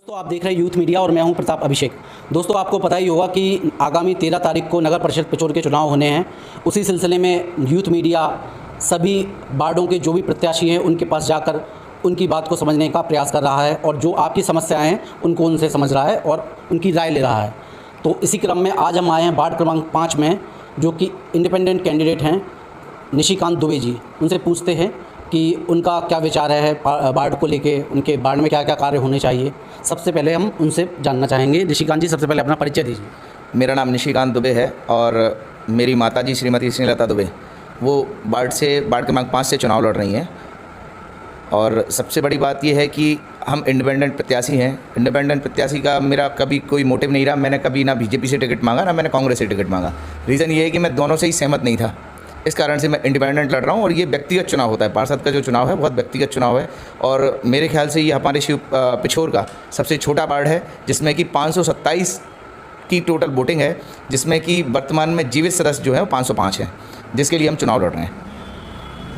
दोस्तों आप देख रहे हैं यूथ मीडिया और मैं हूं प्रताप अभिषेक। दोस्तों आपको पता ही होगा कि आगामी 13 तारीख को नगर परिषद पिछोर के चुनाव होने हैं। उसी सिलसिले में यूथ मीडिया सभी वार्डों के जो भी प्रत्याशी हैं उनके पास जाकर उनकी बात को समझने का प्रयास कर रहा है और जो आपकी समस्याएं हैं उनको उनसे समझ रहा है और उनकी राय ले रहा है। तो इसी क्रम में आज हम आए हैं वार्ड क्रमांक 5 में, जो कि इंडिपेंडेंट कैंडिडेट हैं निशिकांत दुबे जी। उनसे पूछते हैं कि उनका क्या विचार है वार्ड को लेके, उनके वार्ड में क्या क्या कार्य होने चाहिए। सबसे पहले हम उनसे जानना चाहेंगे। निशिकांत जी, सबसे पहले अपना परिचय दीजिए। मेरा नाम निशिकांत दुबे है और मेरी माताजी श्रीमती स्नेहलता दुबे वो वार्ड क्रमांक 5 से चुनाव लड़ रही हैं। और सबसे बड़ी बात यह है कि हम इंडिपेंडेंट प्रत्याशी हैं। इंडिपेंडेंट प्रत्याशी का मेरा कभी कोई मोटिव नहीं रहा। मैंने कभी ना बीजेपी से टिकट मांगा ना मैंने कांग्रेस से टिकट मांगा। रीज़न ये है कि मैं दोनों से ही सहमत नहीं था, इस कारण से मैं इंडिपेंडेंट लड़ रहा हूँ। और ये व्यक्तिगत चुनाव होता है, पार्षद का जो चुनाव है बहुत व्यक्तिगत चुनाव है। और मेरे ख्याल से ये हमारे पिछोर का सबसे छोटा वार्ड है, जिसमें कि 527 की टोटल वोटिंग है, जिसमें कि वर्तमान में जीवित सदस्य जो है वो 505 हैं, जिसके लिए हम चुनाव लड़ रहे हैं।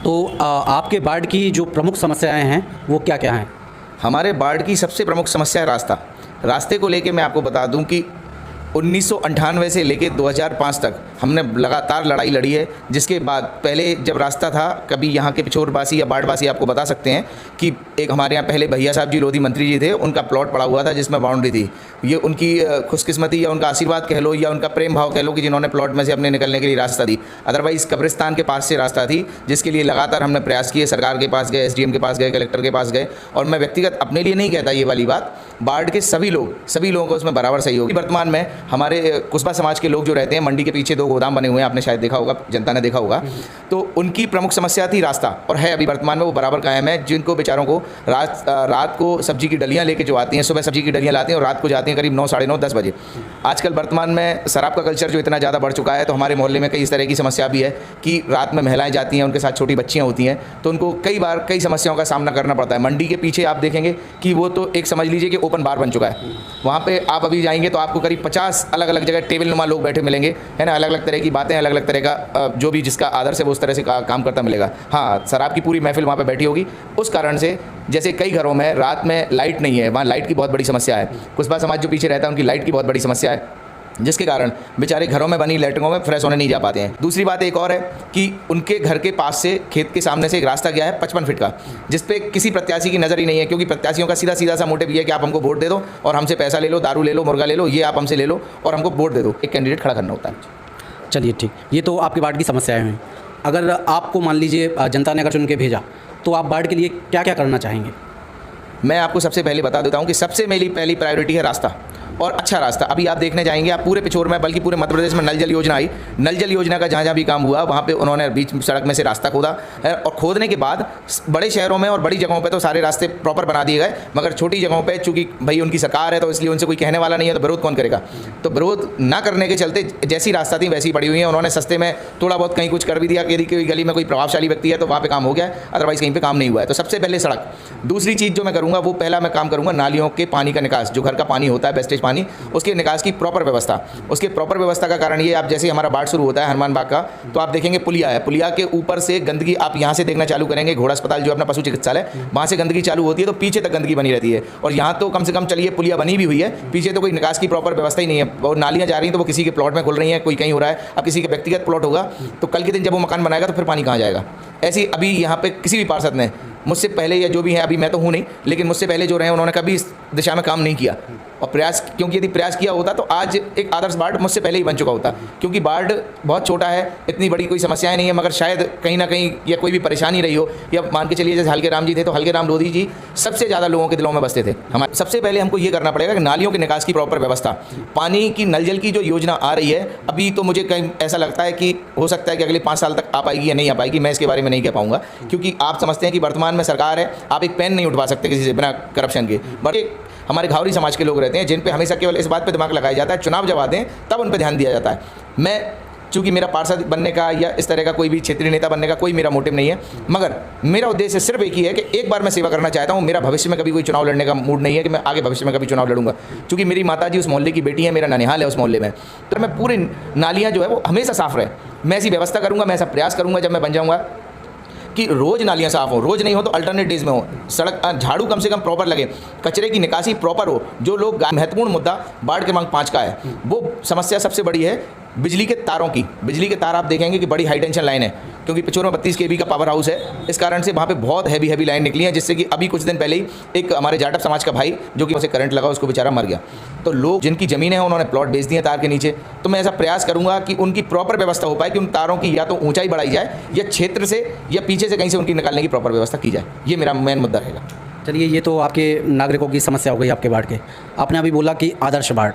तो आपके वार्ड की जो प्रमुख समस्याएं हैं वो क्या क्या हैं? हमारे वार्ड की सबसे प्रमुख समस्या है रास्ते को लेके मैं आपको बता दूं कि 1998 से लेके 2005 तक हमने लगातार लड़ाई लड़ी है। जिसके बाद पहले जब रास्ता था, कभी यहाँ के पिछोरवासी या बाढ़वासी आपको बता सकते हैं कि एक हमारे यहाँ पहले भैया साहब जी लोधी मंत्री जी थे, उनका प्लॉट पड़ा हुआ था जिसमें बाउंड्री थी। ये उनकी खुशकिस्मती या उनका आशीर्वाद कह लो या उनका प्रेम भाव कह लो कि जिन्होंने प्लॉट में से अपने निकलने के लिए रास्ता दी। अदरवाइज़ कब्रिस्तान के पास से रास्ता थी, जिसके लिए लगातार हमने प्रयास किए। सरकार के पास गए, एसडीएम के पास गए, कलेक्टर के पास गए। और मैं व्यक्तिगत अपने लिए नहीं कहता ये वाली बात, वार्ड के सभी लोगों को उसमें बराबर सहयोग। वर्तमान में हमारे कुस्बा समाज के लोग जो रहते हैं, मंडी के पीछे 2 गोदाम बने हुए हैं, आपने शायद देखा होगा, जनता ने देखा होगा। तो उनकी प्रमुख समस्या थी रास्ता, और है अभी वर्तमान में वो बराबर कायम है। जिनको बेचारों को रात को सब्जी की डलियां लेके जो आती हैं, सुबह सब्जी की डलियां लाती हैं और रात को जाती हैं करीब 9, साढ़े 9, 10 बजे। आजकल वर्तमान में शराब का कल्चर जो इतना ज़्यादा बढ़ चुका है, तो हमारे मोहल्ले में कई इस तरह की समस्या भी है कि रात में महिलाएं जाती हैं, उनके साथ छोटी बच्चियाँ होती हैं, तो उनको कई बार कई समस्याओं का सामना करना पड़ता है। मंडी के पीछे आप देखेंगे कि वो तो एक समझ लीजिए कि ओपन बार बन चुका है। वहाँ पे आप अभी जाएंगे तो आपको करीब 50 अलग अलग जगह टेबल नुमा लोग बैठे मिलेंगे, है ना। अलग अलग तरह की बातें, अलग अलग तरह का जो भी जिसका आदर्श है वो उस तरह से काम करता मिलेगा। हाँ, शराब की पूरी महफिल वहाँ पे बैठी होगी। उस कारण से जैसे कई घरों में रात में लाइट नहीं है, वहाँ लाइट की बहुत बड़ी समस्या है। कुस्बा समाज जो पीछे रहता है उनकी लाइट की बहुत बड़ी समस्या है, जिसके कारण बेचारे घरों में बनी लैट्रिनों में फ्रेश होने नहीं जा पाते हैं। दूसरी बात एक और है कि उनके घर के पास से, खेत के सामने से एक रास्ता गया है 55 फीट का, जिस पे किसी प्रत्याशी की नज़र ही नहीं है। क्योंकि प्रत्याशियों का सीधा सा मोटिव ये है कि आप हमको वोट दे दो और हमसे पैसा ले लो, दारू ले लो, मुर्गा ले लो, ये आप हमसे ले लो और हमको वोट दे दो। एक कैंडिडेट खड़ा करना होता है। चलिए ठीक, ये तो आपके वार्ड की समस्याएं हैं। अगर आपको मान लीजिए जनता ने अगर चुन के भेजा तो आप वार्ड के लिए क्या क्या करना चाहेंगे? मैं आपको सबसे पहले बता देता हूँ कि सबसे मेरी पहली प्रायोरिटी है रास्ता, और अच्छा रास्ता। अभी आप देखने जाएंगे, आप पूरे पिछोर में, बल्कि पूरे मध्य प्रदेश में नल जल योजना आई। नल जल योजना का जहाँ भी काम हुआ वहाँ पे उन्होंने बीच सड़क में से रास्ता खोदा है, और खोदने के बाद बड़े शहरों में और बड़ी जगहों पे तो सारे रास्ते प्रॉपर बना दिए गए, मगर छोटी जगहों पे चूँकि भाई उनकी सरकार है तो इसलिए उनसे कोई कहने वाला नहीं है, तो विरोध कौन करेगा। तो विरोध ना करने के चलते जैसी रास्ता थी वैसी पड़ी हुई है। उन्होंने सस्ते में थोड़ा बहुत कहीं कुछ कर भी दिया, यदि कोई गली में कोई प्रभावशाली व्यक्ति है तो वहाँ पर काम हो गया, अदरवाइज़ कहीं पर काम नहीं हुआ है। तो सबसे पहले सड़क। दूसरी चीज़ जो मैं करूँगा, वो पहला मैं काम करूँगा नालियों के पानी का निकास, जो घर का पानी होता है, वेस्टेज पानी, उसके निकास की प्रॉपर व्यवस्था। उसके प्रॉपर व्यवस्था का कारण ये, आप जैसे हमारा वार्ड शुरू होता है हनुमान बाग का, तो आप देखेंगे पुलिया है, पुलिया के ऊपर से गंदगी आप यहाँ से देखना चालू करेंगे, घोड़ा अस्पताल जो अपना पशु चिकित्सालय, वहाँ से गंदगी चालू होती है तो पीछे तक गंदगी बनी रहती है। और यहाँ तो कम से कम चलिए पुलिया बनी भी हुई है, पीछे तो कोई निकास की प्रॉपर व्यवस्था ही नहीं है। और नालियाँ जा रही हैं तो वो किसी के प्लॉट में खुल रही हैं, कोई कहीं हो रहा है। अब किसी के व्यक्तिगत प्लॉट होगा तो कल के दिन जब वो मकान बनाएगा तो फिर पानी कहाँ जाएगा। ऐसी अभी यहाँ पे किसी भी पार्षद ने मुझसे पहले, या जो भी हैं, अभी मैं तो हूँ नहीं, लेकिन मुझसे पहले जो रहे उन्होंने कभी इस दिशा में काम नहीं किया। और प्रयास, क्योंकि यदि प्रयास किया होता तो आज एक आदर्श वार्ड मुझसे पहले ही बन चुका होता। क्योंकि वार्ड बहुत छोटा है, इतनी बड़ी कोई समस्याएं नहीं है, मगर शायद कहीं ना कहीं या कोई भी परेशानी रही हो, या मान के चलिए जैसे हल्के राम जी थे तो हल्के राम लोधी जी सबसे ज़्यादा लोगों के दिलों में बसते थे। हमारे सबसे पहले हमको ये करना पड़ेगा कि नालियों के निकास की प्रॉपर व्यवस्था, पानी की नल जल की जो योजना आ रही है, अभी तो मुझे कहीं ऐसा लगता है कि हो सकता है कि अगले 5 साल तक आ पाएगी या नहीं आ पाएगी, मैं इसके बारे में नहीं कह पाऊँगा। क्योंकि आप समझते हैं कि वर्तमान में सरकार है, आप एक पेन नहीं उठवा सकते किसी से बिना करप्शन के। बट हमारे घावरी समाज के लोग रहते हैं जिन पे हमेशा केवल इस बात पे दिमाग लगाया जाता है, चुनाव जब आते हैं तब उन पे ध्यान दिया जाता है। मैं चूँकि मेरा पार्षद बनने का या इस तरह का कोई भी क्षेत्रीय नेता बनने का कोई मेरा मोटिव नहीं है, मगर मेरा उद्देश्य सिर्फ एक ही है कि एक बार मैं सेवा करना चाहता हूँ। मेरा भविष्य में कभी कोई चुनाव लड़ने का मूड नहीं है कि मैं आगे भविष्य में कभी चुनाव लड़ूंगा। चूँकि मेरी माताजी उस मोहल्ले की बेटी है, मेरा ननिहाल है उस मोहल्ले में, तो मैं पूरी नालियाँ जो है वो हमेशा साफ़ रहे, मैं ऐसी व्यवस्था करूँगा, मैं ऐसा प्रयास करूँगा जब मैं बन जाऊँगा कि रोज़ नालियाँ साफ़ हो, रोज़ नहीं हो तो अल्टरनेट डेज में हो, सड़क झाड़ू कम से कम प्रॉपर लगे, कचरे की निकासी प्रॉपर हो। जो लोग महत्वपूर्ण मुद्दा वार्ड क्रमांक 5 का है, वो समस्या सबसे बड़ी है बिजली के तारों की। बिजली के तार आप देखेंगे कि बड़ी हाई टेंशन लाइन है, क्योंकि पिछोर में 32 kV का पावर हाउस है। इस कारण से वहाँ पे बहुत हैवी लाइन निकली है, जिससे कि अभी कुछ दिन पहले ही एक हमारे जाटव समाज का भाई जो कि उसे करंट लगा, उसको बेचारा मर गया। तो लोग जिनकी ज़मीनें हैं उन्होंने प्लॉट बेच दिए तार के नीचे। तो मैं ऐसा प्रयास करूँगा कि उनकी प्रॉपर व्यवस्था हो पाए कि उन तारों की या तो ऊंचाई बढ़ाई जाए या क्षेत्र से या पीछे से कहीं से उनकी निकालने की प्रॉपर व्यवस्था की जाए। ये मेरा मेन मुद्दा रहेगा। चलिए, ये तो आपके नागरिकों की समस्या हो गई आपके वार्ड के। आपने अभी बोला कि आदर्श वार्ड,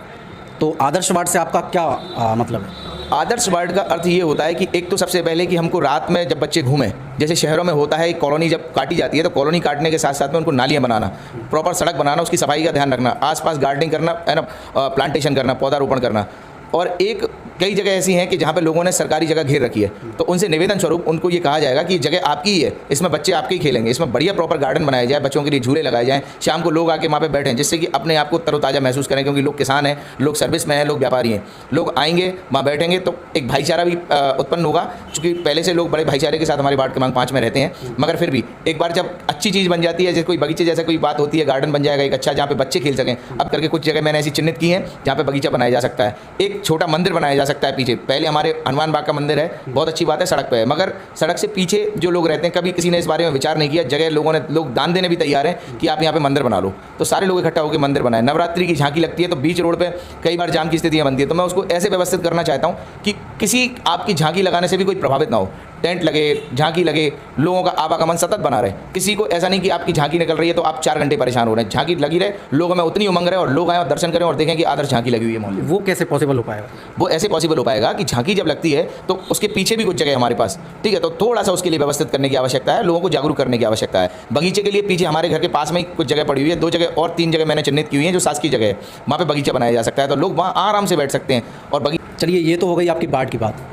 तो आदर्श वार्ड से आपका क्या मतलब है? आदर्श वार्ड का अर्थ ये होता है कि एक तो सबसे पहले कि हमको रात में जब बच्चे घूमें, जैसे शहरों में होता है एक कॉलोनी जब काटी जाती है तो कॉलोनी काटने के साथ साथ में उनको नालियाँ बनाना, प्रॉपर सड़क बनाना, उसकी सफाई का ध्यान रखना, आसपास गार्डनिंग करना है ना, प्लांटेशन करना, पौधारोपण करना। और एक कई जगह ऐसी हैं कि जहाँ पे लोगों ने सरकारी जगह घेर रखी है, तो उनसे निवेदन स्वरूप उनको ये कहा जाएगा कि जगह आपकी ही है, इसमें बच्चे आपके ही खेलेंगे, इसमें बढ़िया प्रॉपर गार्डन बनाया जाए, बच्चों के लिए झूले लगाए जाएँ, शाम को लोग आके वहाँ पे बैठें, जिससे कि अपने आप को तरोताज़ा महसूस करें। क्योंकि लोग किसान हैं, लोग सर्विस में हैं, लोग व्यापारी हैं, लोग आएंगे वहाँ बैठेंगे तो एक भाईचारा भी उत्पन्न होगा। चूँकि पहले से लोग बड़े भाईचारे के साथ हमारे वार्ड क्रमांक 5 में रहते हैं, मगर फिर भी एक बार जब अच्छी चीज़ बन जाती है, जैसे कोई बगीचे जैसा कोई बात होती है, गार्डन बन जाएगा एक अच्छा, जहाँ पे बच्चे खेल सकें। अब करके कुछ जगह मैंने ऐसी चिन्हित की हैं जहाँ पे बगीचा बनाया जा सकता है, एक छोटा मंदिर बनाया जा सकता है पीछे। पहले हमारे हनुमान बाग का मंदिर है, बहुत अच्छी बात है, सड़क पे है, मगर सड़क से पीछे जो लोग रहते हैं, कभी किसी ने इस बारे में विचार नहीं किया। जगह लोग दान देने भी तैयार हैं कि आप यहाँ पे मंदिर बना लो, तो सारे लोग इकट्ठा होकर मंदिर बनाए। नवरात्रि की झांकी लगती है तो बीच रोड पे कई बार जाम की स्थितियाँ बनती है, तो मैं उसको ऐसे व्यवस्थित करना चाहता हूँ कि किसी आपकी झांकी लगाने से भी कोई प्रभावित ना हो, टेंट लगे, झांकी लगे, लोगों का आवागमन सतत बना रहे। किसी को ऐसा नहीं कि आपकी झांकी निकल रही है तो आप 4 घंटे परेशान हो रहे हैं, झांकी लगी रहे, लोगों में उतनी उमंग रहे और लोग आए और दर्शन करें और देखें कि आदर्श झांकी लगी हुई है मोहल्ले। वो कैसे पॉसिबल हो पाएगा? वो ऐसे पॉसिबल हो पाएगा कि झांकी जब लगती है तो उसके पीछे भी कुछ जगह है हमारे पास, ठीक है, तो थोड़ा सा उसके लिए व्यवस्थित करने की आवश्यकता है, लोगों को जागरूक करने की आवश्यकता है। बगीचे के लिए पीछे हमारे घर के पास में कुछ जगह पड़ी हुई है, 2 जगह और 3 जगह मैंने चिन्हित की हुई है जो शासकीय जगह है, वहाँ पे बगीचा बनाया जा सकता है, तो लोग वहाँ आराम से बैठ सकते हैं और चलिए, ये तो हो गई आपकी वार्ड की बात,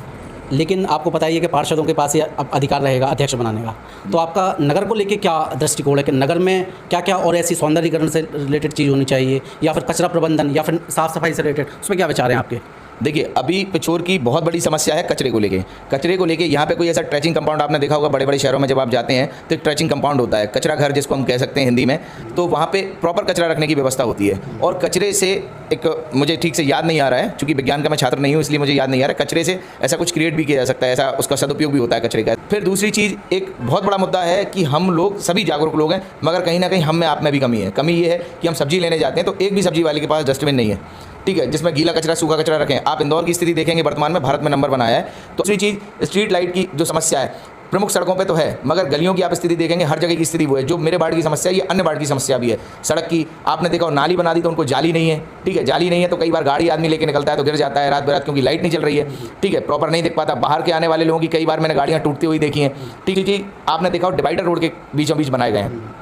लेकिन आपको पता ही है कि पार्षदों के पास ये अब अधिकार रहेगा अध्यक्ष बनाने का। तो आपका नगर को लेके क्या दृष्टिकोण है कि नगर में क्या क्या और ऐसी सौंदर्यीकरण से रिलेटेड चीज़ होनी चाहिए, या फिर कचरा प्रबंधन, या फिर साफ़ सफाई से रिलेटेड, उसमें क्या विचार हैं आपके? देखिए, अभी पिछोर की बहुत बड़ी समस्या है कचरे को लेके यहाँ पे कोई ऐसा ट्रैचिंग कंपाउंड आपने देखा होगा बड़े बड़े शहरों में, जब आप जाते हैं तो एक ट्रैचिंग कंपाउंड होता है, कचरा घर जिसको हम कह सकते हैं हिंदी में, तो वहाँ पे प्रॉपर कचरा रखने की व्यवस्था होती है। और कचरे से एक मुझे ठीक से याद नहीं आ रहा है, चूँकि विज्ञान का मैं छात्र नहीं हूँ इसलिए मुझे याद नहीं आ रहा है, कचरे से ऐसा कुछ क्रिएट भी किया जा सकता है, ऐसा उसका सदुपयोग भी होता है कचरे का। फिर दूसरी चीज़, एक बहुत बड़ा मुद्दा है कि हम लोग सभी जागरूक लोग हैं, मगर कहीं ना कहीं हम में आप में भी कमी है। कमी ये है कि हम सब्जी लेने जाते हैं तो एक भी सब्जी वाले के पास डस्टबिन नहीं है, ठीक है, जिसमें गीला कचरा सूखा कचरा रखें। आप इंदौर की स्थिति देखेंगे, वर्तमान में भारत में नंबर बनाया है। तो दूसरी चीज़, स्ट्रीट लाइट की जो समस्या है प्रमुख सड़कों पे तो है, मगर गलियों की आप स्थिति देखेंगे हर जगह की स्थिति वो है। जो मेरे वार्ड की समस्या है ये अन्य वार्ड की समस्या भी है। सड़क की आपने देखा और नाली बना दी तो उनको जाली नहीं है, ठीक है, जाली नहीं है तो कई बार गाड़ी आदमी लेके निकलता है तो गिर जाता है रात बेरात, क्योंकि लाइट नहीं चल रही है, ठीक है, प्रॉपर नहीं दिख पाता। बाहर के आने वाले लोगों की कई बार मैंने गाड़ियाँ टूटती हुई देखी हैं, ठीक है। आपने देखा डिवाइडर रोड के बीचों बीच बनाए गए हैं,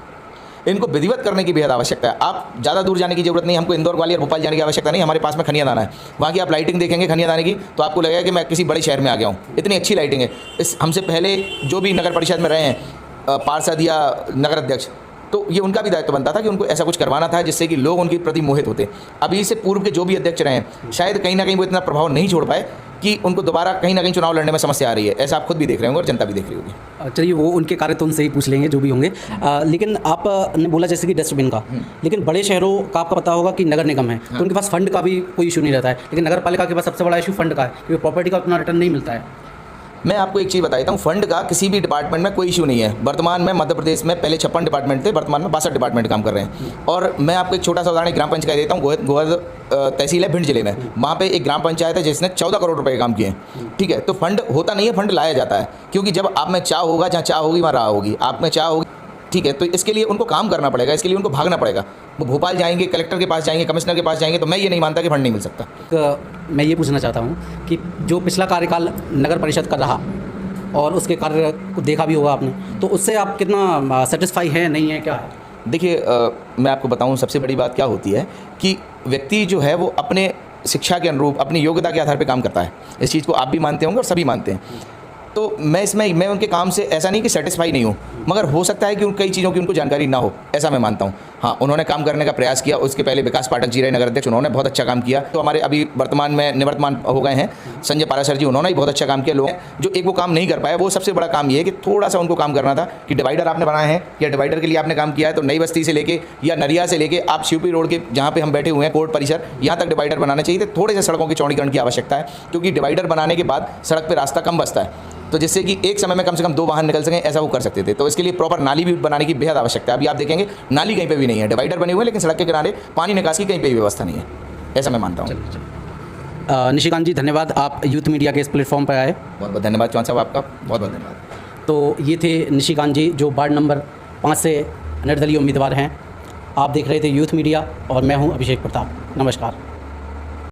इनको विधिवत करने की बेहद आवश्यकता है। आप ज़्यादा दूर जाने की जरूरत नहीं, हमको इंदौर, ग्वालियर, भोपाल जाने की आवश्यकता नहीं, हमारे पास में खनिया दाना है, वहाँ की आप लाइटिंग देखेंगे खनिया दाने की तो आपको लगेगा कि मैं किसी बड़े शहर में आ गया हूँ, इतनी अच्छी लाइटिंग है। इस हमसे पहले जो भी नगर परिषद में रहे हैं पार्षद या नगर अध्यक्ष, तो ये उनका भी दायित्व बनता था कि उनको ऐसा कुछ करवाना था जिससे कि लोग उनके प्रति मोहित होते। अभी से पूर्व के जो भी अध्यक्ष रहे हैं शायद कहीं ना कहीं वो इतना प्रभाव नहीं छोड़ पाए कि उनको दोबारा कहीं ना कहीं चुनाव लड़ने में समस्या आ रही है। ऐसा आप खुद भी देख रहे होंगे और जनता भी देख रही होगी। चलिए, वो उनके कार्य तो उनसे ही पूछ लेंगे जो भी होंगे। लेकिन आपने बोला जैसे कि डस्टबिन का, लेकिन बड़े शहरों का आपका पता होगा कि नगर निगम है, तो उनके पास फंड का भी कोई इशू नहीं रहता है, लेकिन नगर पालिका के पास सबसे बड़ा इशू फंड का है, क्योंकि प्रॉपर्टी का उतना रिटर्न नहीं मिलता है। मैं आपको एक चीज़ बताता हूँ, फंड का किसी भी डिपार्टमेंट में कोई इशू नहीं है। वर्तमान में मध्य प्रदेश में पहले 56 डिपार्टमेंट थे, वर्तमान में 62 डिपार्टमेंट काम कर रहे हैं। और मैं आपको एक छोटा सा उदाहरण ग्राम पंचायत देता हूँ। गोहद तहसील है भिंड जिले में, वहाँ पे एक ग्राम पंचायत है जिसने 14 करोड़ रुपए काम किए हैं, ठीक है। तो फंड होता नहीं है, फंड लाया जाता है, क्योंकि जब आप में चाह होगा, जहाँ चाह होगी वहाँ राह होगी, आप में चाह होगी, ठीक है। तो इसके लिए उनको काम करना पड़ेगा, इसके लिए उनको भागना पड़ेगा। वो भोपाल जाएंगे, कलेक्टर के पास जाएंगे, कमिश्नर के पास जाएंगे, तो मैं ये नहीं मानता कि फंड नहीं मिल सकता। मैं ये पूछना चाहता हूँ कि जो पिछला कार्यकाल नगर परिषद का रहा और उसके कार्य को देखा भी होगा आपने, तो उससे आप कितना सेटिस्फाई है, नहीं है, क्या है? देखिए, मैं आपको बताऊं सबसे बड़ी बात क्या होती है कि व्यक्ति जो है वो अपने शिक्षा के अनुरूप, अपनी योग्यता के आधार पर काम करता है। इस चीज़ को आप भी मानते होंगे और सभी मानते हैं। तो मैं उनके काम से ऐसा नहीं कि सेटिस्फाई नहीं हूँ, मगर हो सकता है कि उन कई चीज़ों की उनको जानकारी ना हो, ऐसा मैं मानता हूँ। हाँ, उन्होंने काम करने का प्रयास किया। उसके पहले विकास पाठक जी रहे नगर अध्यक्ष, उन्होंने बहुत अच्छा काम किया। तो हमारे अभी वर्तमान में निवर्तमान हो गए हैं संजय पाराशर जी, उन्होंने भी बहुत अच्छा काम किया। लोग जो एक वो काम नहीं कर पाए, वो सबसे बड़ा काम ये है कि थोड़ा सा उनको काम करना था कि डिवाइडर आपने बनाए हैं या डिवाइडर के लिए आपने काम किया है, तो नई बस्ती से लेके या नरिया से लेके आप शिवपुरी रोड के जहाँ पे हम बैठे हुए हैं कोर्ट परिसर, यहाँ तक डिवाइडर बनाने चाहिए थे। थोड़े से सड़कों के चौड़ीकरण की आवश्यकता है, क्योंकि डिवाइडर बनाने के बाद सड़क पर रास्ता कम बचता है, तो जिससे कि एक समय में कम से कम 2 वाहन निकल सकें, ऐसा वो कर सकते थे। तो इसके लिए प्रॉपर नाली भी बनाने की बेहद आवश्यकता है। अभी आप देखेंगे नाली कहीं पे भी नहीं है, डिवाइडर बने हुए हैं लेकिन सड़क के किनारे पानी निकास की कहीं पे भी व्यवस्था नहीं है, ऐसा मैं मानता हूँ। निशिकांत जी धन्यवाद, आप यूथ मीडिया के इस प्लेटफॉर्म पर आए। बहुत बहुत धन्यवाद चौहान साहब, आपका बहुत बहुत धन्यवाद। तो ये थे निशिकांत जी जो वार्ड नंबर 5 से निर्दलीय उम्मीदवार हैं। आप देख रहे थे यूथ मीडिया और मैं हूँ अभिषेक प्रताप। नमस्कार।